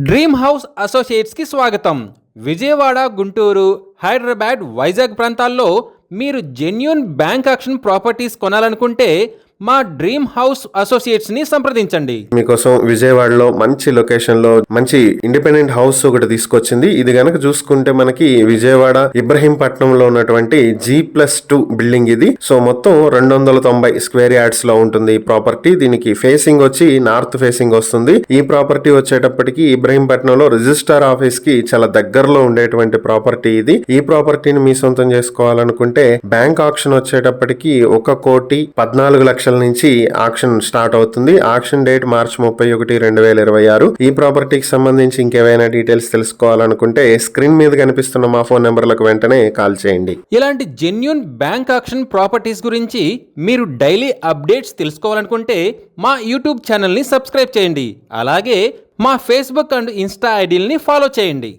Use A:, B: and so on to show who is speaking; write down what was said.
A: Dream house అసోసియేట్స్కి స్వాగతం. విజయవాడ, గుంటూరు, హైదరాబాద్, వైజాగ్ ప్రాంతాల్లో మీరు జెన్యూన్ బ్యాంక్ ఆక్షన్ ప్రాపర్టీస్ కొనాలనుకుంటే మా డ్రీమ్ హౌస్ అసోసియేట్స్ని సంప్రదించండి.
B: మీకోసం విజయవాడలో మంచి లొకేషన్లో మంచి ఇండిపెండెంట్ హౌస్ ఒకటి తీసుకొచ్చింది. ఇది గనక చూసుకుంటే మనకి విజయవాడ ఇబ్రహీంపట్నంలో ఉన్నటువంటి G+2 బిల్డింగ్ ఇది. సో మొత్తం 290 స్క్వేర్ యార్డ్స్ లో ఉంటుంది ఈ ప్రాపర్టీ. దీనికి ఫేసింగ్ వచ్చి నార్త్ ఫేసింగ్ వస్తుంది. ఈ ప్రాపర్టీ వచ్చేటప్పటికి ఇబ్రహీంపట్నంలో రిజిస్ట్రార్ ఆఫీస్ కి చాలా దగ్గరలో ఉండేటువంటి ప్రాపర్టీ ఇది. ఈ ప్రాపర్టీని మీ సొంతం చేసుకోవాలనుకుంటే బ్యాంక్ ఆక్షన్ వచ్చేటప్పటికి 1,14,00,000 నుంచి ఆక్షన్ స్టార్ట్ అవుతుంది. ఆక్షన్ డేట్ మార్చి 31, 2026. ఈ ప్రాపర్టీకి సంబంధించి ఇంకేమైనా డీటెయిల్స్ తెలుసుకోవాలనుకుంటే స్క్రీన్ మీద కనిపిస్తున్న మా ఫోన్ నెంబర్లకు వెంటనే కాల్ చేయండి.
A: ఇలాంటి జెన్యూన్ బ్యాంక్ ఆక్షన్ ప్రాపర్టీస్ గురించి మీరు డైలీ అప్డేట్స్ తెలుసుకోవాలనుకుంటే మా యూట్యూబ్ ఛానల్ని సబ్స్క్రైబ్ చేయండి. అలాగే మా ఫేస్బుక్ అండ్ ఇన్స్టా ఐడీల్ని ఫాలో చేయండి.